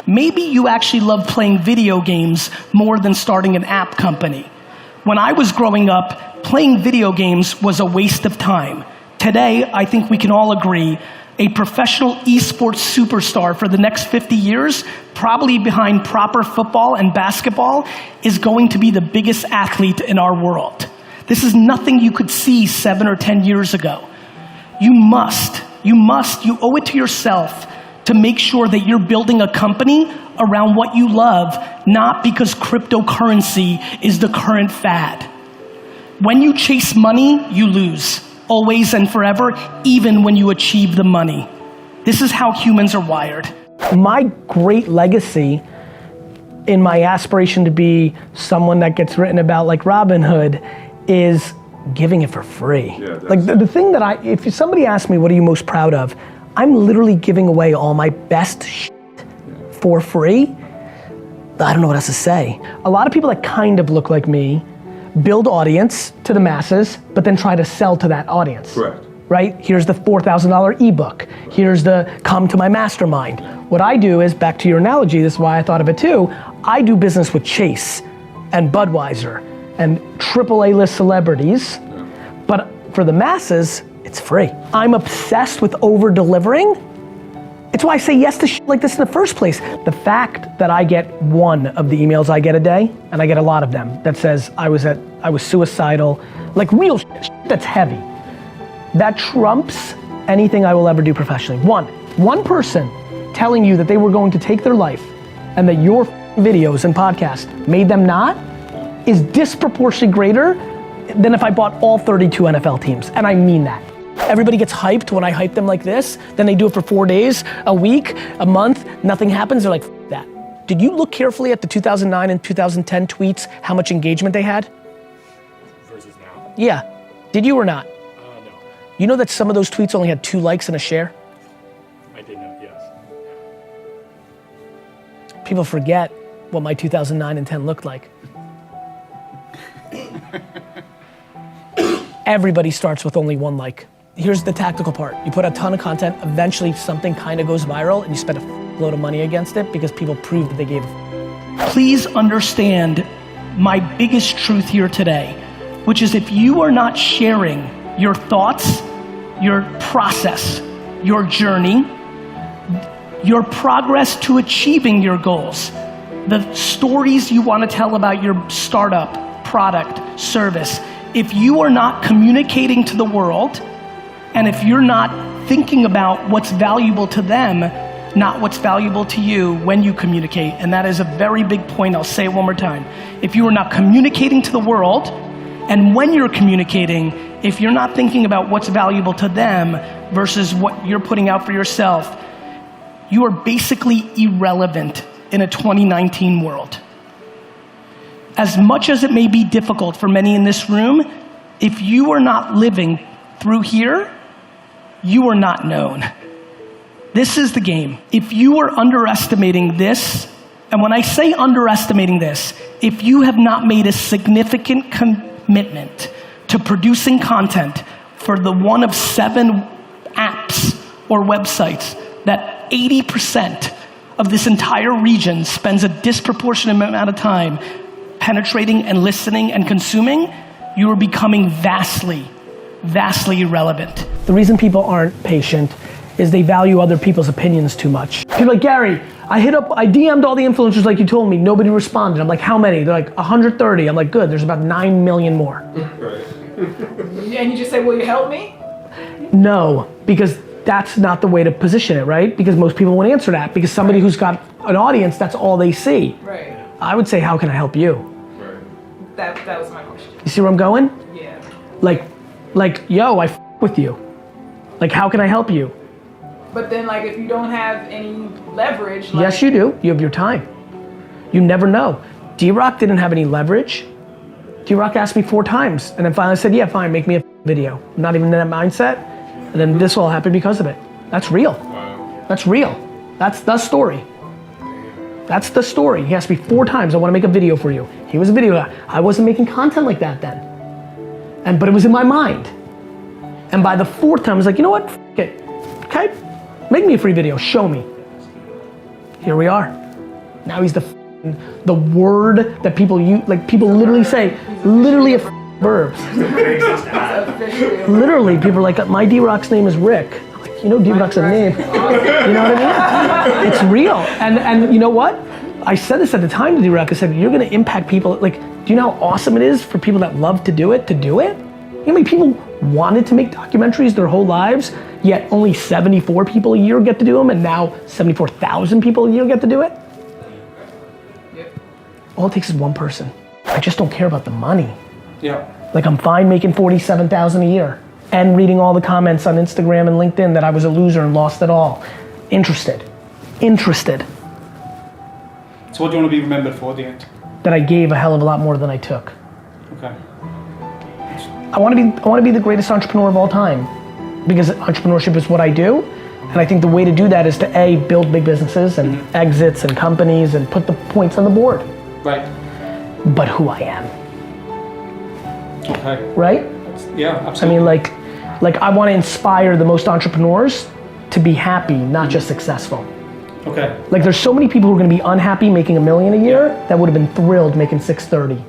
Maybe you actually love playing video games more than starting an app company. When I was growing up, playing video games was a waste of time. Today, I think we can all agree, a professional esports superstar for the next 50 years, probably behind proper football and basketball, is going to be the biggest athlete in our world. This is nothing you could see 7 or 10 years ago. You owe it to yourself to make sure that you're building a company around what you love, not because cryptocurrency is the current fad. When you chase money, you lose. Always and forever, even when you achieve the money. This is how humans are wired. My great legacy in my aspiration to be someone that gets written about like Robin Hood is giving it for free. Yeah, like the thing that if somebody asks me what are you most proud of, I'm literally giving away all my best shit for free. I don't know what else to say. A lot of people that kind of look like me build audience to the masses, but then try to sell to that audience. Correct. Right? Here's the $4,000 ebook. Here's the come to my mastermind. What I do is, back to your analogy, this is why I thought of it too, I do business with Chase and Budweiser and AAA list celebrities, but for the masses, it's free. I'm obsessed with over delivering. It's why I say yes to shit like this in the first place. The fact that I get one of the emails I get a day, and I get a lot of them, that says I was suicidal, like real shit that's heavy. That trumps anything I will ever do professionally. One person telling you that they were going to take their life and that your videos and podcasts made them not is disproportionately greater than if I bought all 32 NFL teams, and I mean that. Everybody gets hyped when I hype them like this, then they do it for 4 days, a week, a month, nothing happens, they're like, F that. Did you look carefully at the 2009 and 2010 tweets, how much engagement they had? Versus now? Yeah, did you or not? No. You know that some of those tweets only had 2 likes and a share? I did know, yes. People forget what my 2009 and 10 looked like. Everybody starts with only 1 like. Here's the tactical part. You put a ton of content, eventually something kind of goes viral and you spend a load of money against it because people prove that they gave a Please understand my biggest truth here today, which is if you are not sharing your thoughts, your process, your journey, your progress to achieving your goals, the stories you want to tell about your startup, product, service, if you are not communicating to the world, and if you're not thinking about what's valuable to them, not what's valuable to you when you communicate, and that is a very big point, I'll say it one more time. If you are not communicating to the world, and when you're communicating, if you're not thinking about what's valuable to them versus what you're putting out for yourself, you are basically irrelevant in a 2019 world. As much as it may be difficult for many in this room, if you are not living through here, you are not known. This is the game. If you are underestimating this, and when I say underestimating this, if you have not made a significant commitment to producing content for the one of 7 apps or websites that 80% of this entire region spends a disproportionate amount of time penetrating and listening and consuming, you are becoming vastly irrelevant. The reason people aren't patient is they value other people's opinions too much. People are like, Gary, I DM'd all the influencers like you told me, nobody responded. I'm like, how many? They're like, 130. I'm like, good, there's about 9 million more. Right. And you just say, will you help me? No, because that's not the way to position it, right? Because most people won't answer that, because somebody who's got an audience, that's all they see. Right. I would say, how can I help you? Right. That was my question. You see where I'm going? Yeah. Like, yo, I f with you. Like, how can I help you? But then, like, if you don't have any leverage, like, Yes, you do. You have your time. You never know. D-Rock didn't have any leverage. D-Rock asked me 4 times, and then finally I said, yeah, fine, make me a video. I'm not even in that mindset, and then this all happened because of it. That's real. Wow. That's real. That's the story. That's the story. He asked me 4 times, I want to make a video for you. He was a video guy. I wasn't making content like that then. But it was in my mind. And by the 4th time, I was like, you know what, F it. Okay, make me a free video, show me. here we are. Now he's the word that people use, like people literally say, literally a verb. Literally, people are like, my D-Rock's name is Rick. I'm like, you know D-Rock's a name. You know what I mean? It's real. And you know what? I said this at the time to D-Rock. I said, you're gonna impact people. Like, do you know how awesome it is for people that love to do it? You know how many people wanted to make documentaries their whole lives, yet only 74 people a year get to do them, and now 74,000 people a year get to do it? All it takes is one person. I just don't care about the money. Yeah. Like, I'm fine making 47,000 a year and reading all the comments on Instagram and LinkedIn that I was a loser and lost it all. Interested. So what do you want to be remembered for at the end? That I gave a hell of a lot more than I took. Okay. I want to be the greatest entrepreneur of all time, because entrepreneurship is what I do, and I think the way to do that is to A, build big businesses and exits and companies and put the points on the board. Right. But who I am. Okay. Right? Yeah, I absolutely. mean, like I want to inspire the most entrepreneurs to be happy, not just successful. Okay. Like, there's so many people who are going to be unhappy making $1 million a year that would have been thrilled making 630.